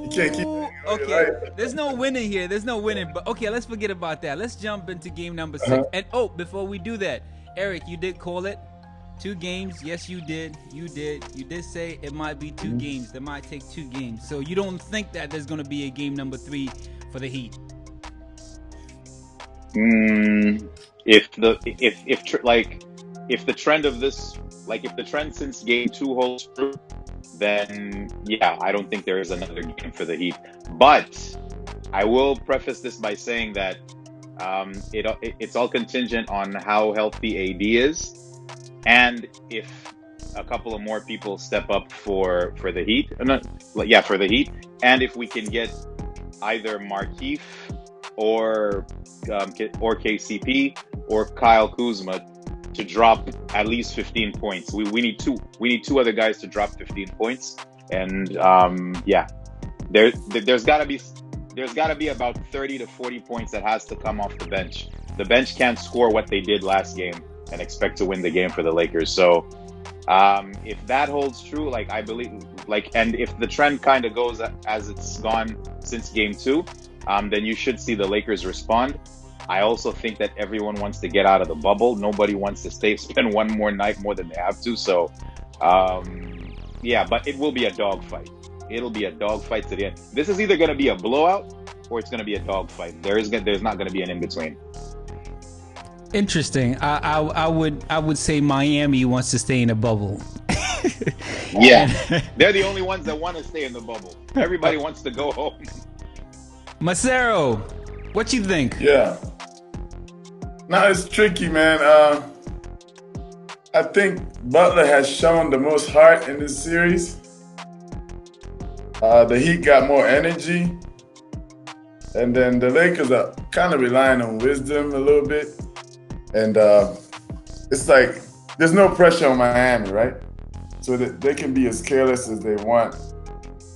You can't keep Ooh, it okay. right. There's no winning here. There's no winning. But okay, let's forget about that. Let's jump into game number Uh-huh. 6. And oh, before we do that, Eric, you did call it 2 games. Yes, you did. You did. You did say it might be 2 games. That might take 2 games. So you don't think that there's going to be a game number 3 for the Heat? Mm, if the trend of this, like if the trend since game two holds true, then yeah, I don't think there is another game for the Heat. But I will preface this by saying that it's all contingent on how healthy AD is, and if a couple of more people step up for the Heat, yeah, for the Heat, and if we can get either Markeith or or KCP or Kyle Kuzma to drop at least 15 points. We need two other guys to drop 15 points, and yeah, there's got to be about 30 to 40 points that has to come off the bench. The bench can't score what they did last game and expect to win the game for the Lakers. So if that holds true, like I believe, like, and if the trend kind of goes as it's gone since game two, then you should see the Lakers respond. I also think that everyone wants to get out of the bubble. Nobody wants to spend one more night more than they have to. So, yeah, but it will be a dogfight. It'll be a dogfight to the end. This is either going to be a blowout or it's going to be a dogfight. There's not going to be an in between. Interesting. I would say Miami wants to stay in a bubble. Yeah, they're the only ones that want to stay in the bubble. Everybody wants to go home. Masero, what you think? Yeah. Now it's tricky, man. I think Butler has shown the most heart in this series. The Heat got more energy. And then the Lakers are kind of relying on wisdom a little bit. And it's like there's no pressure on Miami, right? So that they can be as careless as they want.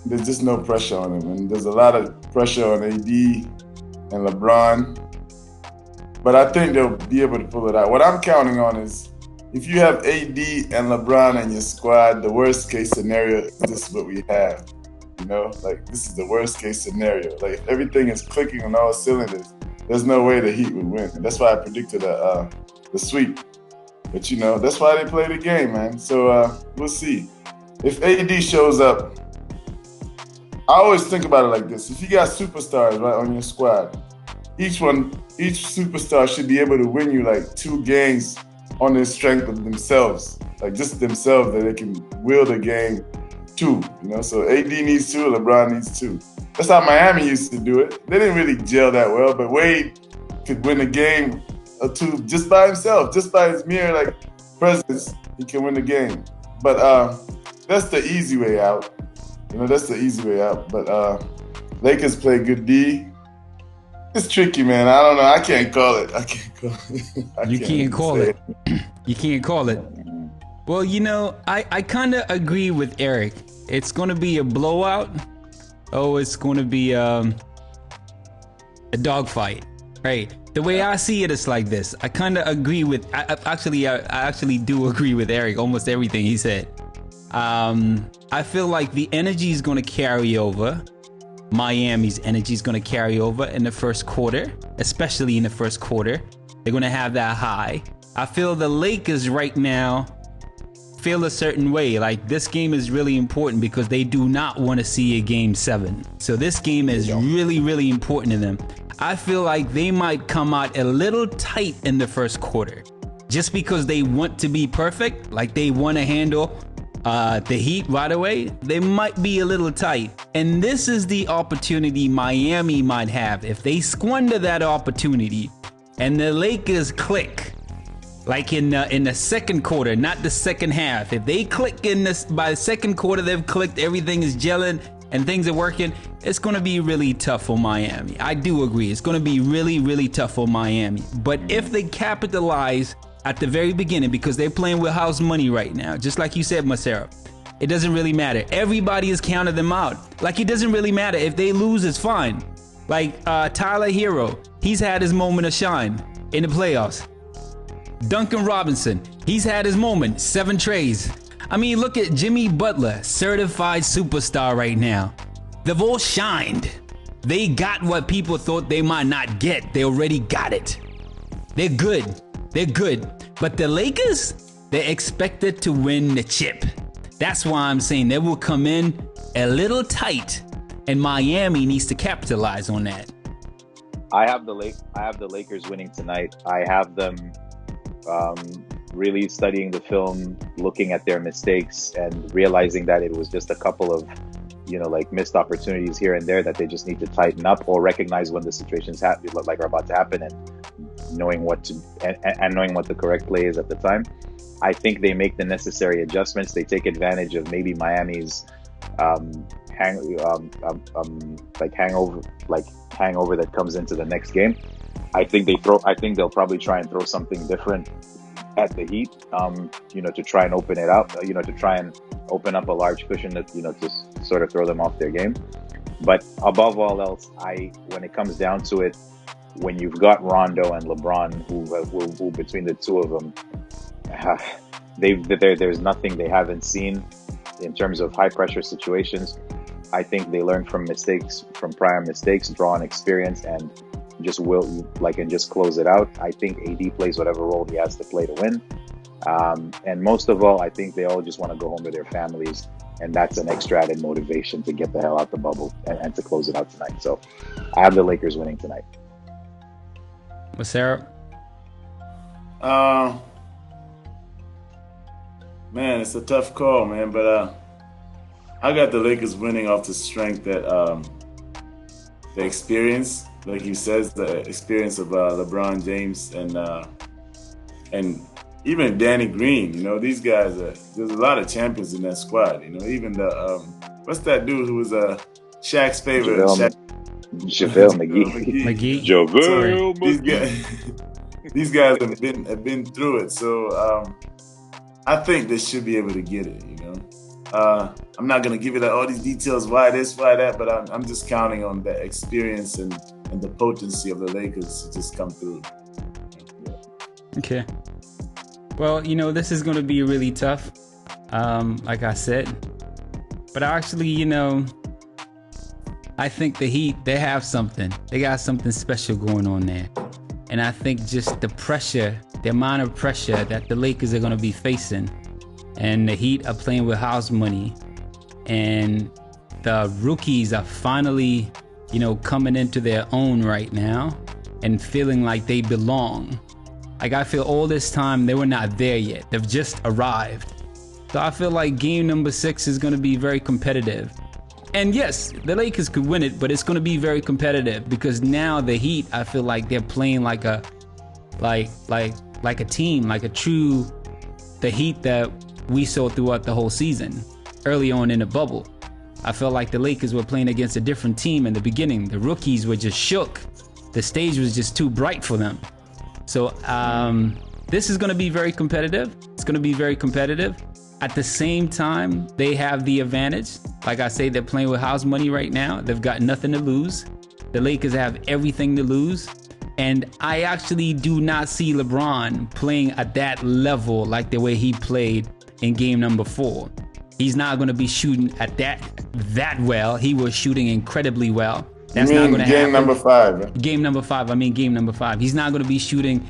There's just no pressure on them. And there's a lot of pressure on AD and LeBron. But I think they'll be able to pull it out. What I'm counting on is if you have AD and LeBron in your squad, the worst case scenario is this is what we have. You know, like this is the worst case scenario. Like if everything is clicking on all cylinders, there's no way the Heat would win. And that's why I predicted the sweep. But you know, that's why they play the game, man. So we'll see. If AD shows up, I always think about it like this. If you got superstars right on your squad, each superstar should be able to win you like 2 games on the strength of themselves. Like just themselves that they can will the game to, you know. So AD needs 2, LeBron needs 2. That's how Miami used to do it. They didn't really gel that well, but Wade could win a game or 2 just by himself, just by his mere like presence, he can win the game. But that's the easy way out. You know, that's the easy way out. But Lakers play good D. It's tricky, man. I don't know. I can't call it. You can't call it. You can't call it. Well, you know, I kind of agree with Eric. It's going to be a blowout. Oh, it's going to be a dogfight, right? The way I see it is like this. I kind of agree with. I actually do agree with Eric. Almost everything he said. I feel like the energy is going to carry over. Miami's energy is going to carry over in the first quarter, especially in the first quarter. They're going to have that high. I feel the Lakers right now feel a certain way. Like this game is really important because they do not want to see a game 7. So this game is really, really important to them. I feel like they might come out a little tight in the first quarter just because they want to be perfect. Like they want to handle the Heat right away. They might be a little tight. And this is the opportunity Miami might have. If they squander that opportunity and the Lakers click, like in the second quarter, not the second half. If they click in this by the second quarter, they've clicked, everything is gelling and things are working, it's going to be really tough for Miami. I do agree. It's going to be really, really tough for Miami. But if they capitalize at the very beginning, because they're playing with house money right now, just like you said, Masero, it doesn't really matter. Everybody has counted them out. Like it doesn't really matter. If they lose, it's fine. Like Tyler Hero, he's had his moment of shine in the playoffs. Duncan Robinson, he's had his moment, 7 trays. I mean, look at Jimmy Butler, certified superstar right now. They've all shined. They got what people thought they might not get. They already got it. They're good. They're good. But the Lakers, they're expected to win the chip. That's why I'm saying they will come in a little tight, and Miami needs to capitalize on that. I have the Lakers winning tonight. I have them really studying the film, looking at their mistakes, and realizing that it was just a couple of, like missed opportunities here and there that they just need to tighten up, or recognize when the situations are about to happen, and knowing what the correct play is at the time. I think they make the necessary adjustments. They take advantage of maybe Miami's hangover that comes into the next game. I think they'll probably try and throw something different at the Heat, to try and open it up, to try and open up a large cushion that, to sort of throw them off their game. But above all else, when it comes down to it, when you've got Rondo and LeBron, who between the two of them, there's nothing they haven't seen in terms of high pressure situations. I think they learn from prior mistakes, draw on experience, and just close it out. I think AD plays whatever role he has to play to win. And most of all, I think they all just want to go home to their families, and that's an extra added motivation to get the hell out the bubble and to close it out tonight. So I have the Lakers winning tonight. Masero? Man, it's a tough call, man, but I got the Lakers winning off the strength that the experience, like you says, the experience of LeBron James and even Danny Green. These guys there's a lot of champions in that squad. Even the what's that dude who was Shaq's favorite? JaVale McGee. JaVale McGee. These guys have been through it, so I think they should be able to get it. I'm not gonna give you all these details, why this, why that, but I'm just counting on the experience and the potency of the Lakers to just come through. Okay. Well, this is gonna be really tough, like I said. But actually, I think the Heat, they have something. They got something special going on there. And I think just the amount of pressure that the Lakers are going to be facing, and the Heat are playing with house money, and the rookies are finally, coming into their own right now and feeling like they belong. Like, I feel all this time they were not there yet. They've just arrived. So I feel like game number 6 is going to be very competitive. And yes, the Lakers could win it, but it's going to be very competitive because now the Heat, I feel like they're playing like a team, like a true, the Heat that we saw throughout the whole season, early on in the bubble. I felt like the Lakers were playing against a different team in the beginning. The rookies were just shook. The stage was just too bright for them. So this is going to be very competitive. It's going to be very competitive. At the same time, they have the advantage. Like I say, they're playing with house money right now. They've got nothing to lose. The Lakers have everything to lose. And I actually do not see LeBron playing at that level like the way he played in game number 4. He's not going to be shooting at that well. He was shooting incredibly well. That's not going to happen. Game number 5. Right? Game number 5. I mean, game number 5. He's not going to be shooting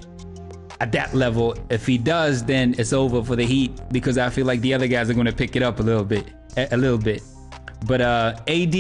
at that level. If he does, then it's over for the Heat because I feel like the other guys are going to pick it up a little bit. But AD,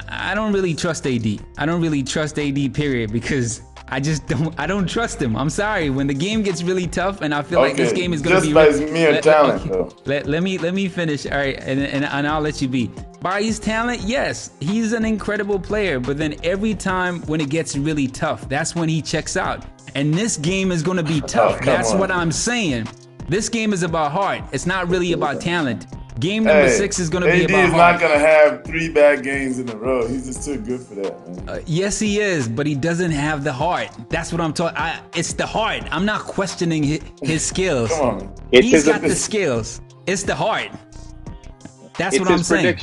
I don't really trust AD. I don't really trust AD, period, because I don't trust him. I'm sorry. When the game gets really tough and I feel like this game is going to be... Just by his mere talent, though. Let me finish. All right, and I'll let you be. By his talent, yes, he's an incredible player. But then every time when it gets really tough, that's when he checks out. And this game is going to be tough. That's what I'm saying. This game is about heart. It's not really about talent. Game number 6 is going to be about heart. AD is not going to have 3 bad games in a row. He's just too good for that, man. Yes, he is, but he doesn't have the heart. That's what I'm talking. It's the heart. I'm not questioning his skills. Come on, man. He's got the skills. It's the heart. That's what I'm saying.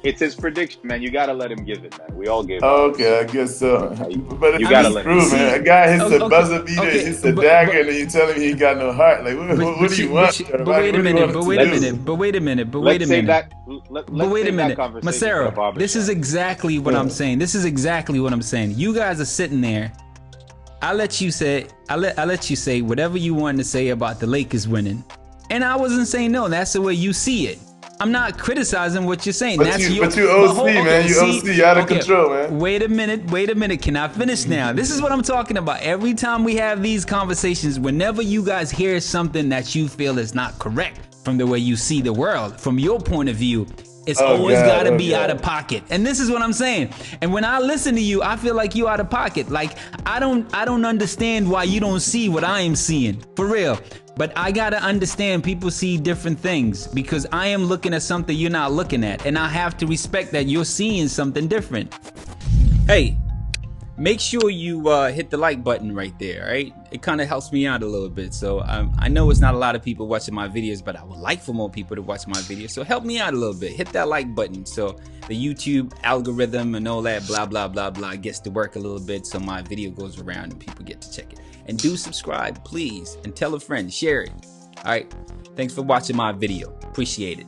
It's his prediction, man. You gotta let him give it, man. We all gave Oh, ours. okay, I guess so. But You it's gotta mean, let him true, give man. it. A guy hits a okay, buzzer beater, okay, hits a dagger, and then you tell him he ain't got no heart. Like, what do you want, but Karabani? wait a What do you minute, want but him wait to a do? minute, but wait a minute, but wait Let's a save minute. that. But wait a Save that minute, conversation for the Masero, barber this is shop. exactly what I'm saying. This is exactly what I'm saying. You guys are sitting there. I let you say whatever you wanted to say about the Lakers winning, and I wasn't saying no. That's the way you see it. I'm not criticizing what you're saying. But That's you, your. but you OC, man. You OC. You out of control, man. Wait a minute. Can I finish now? This is what I'm talking about. Every time we have these conversations, whenever you guys hear something that you feel is not correct from the way you see the world, from your point of view, it's always got to be out of pocket. And this is what I'm saying. And when I listen to you, I feel like you out of pocket. Like I don't understand why you don't see what I am seeing. For real. But I gotta understand people see different things because I am looking at something you're not looking at, and I have to respect that you're seeing something different. Hey, make sure you hit the like button right there, right? It kind of helps me out a little bit. So I know it's not a lot of people watching my videos, but I would like for more people to watch my videos. So help me out a little bit. Hit that like button so the YouTube algorithm and all that blah, blah, blah, blah gets to work a little bit so my video goes around and people get to check it. And do subscribe, please. And tell a friend. Share it. All right. Thanks for watching my video. Appreciate it.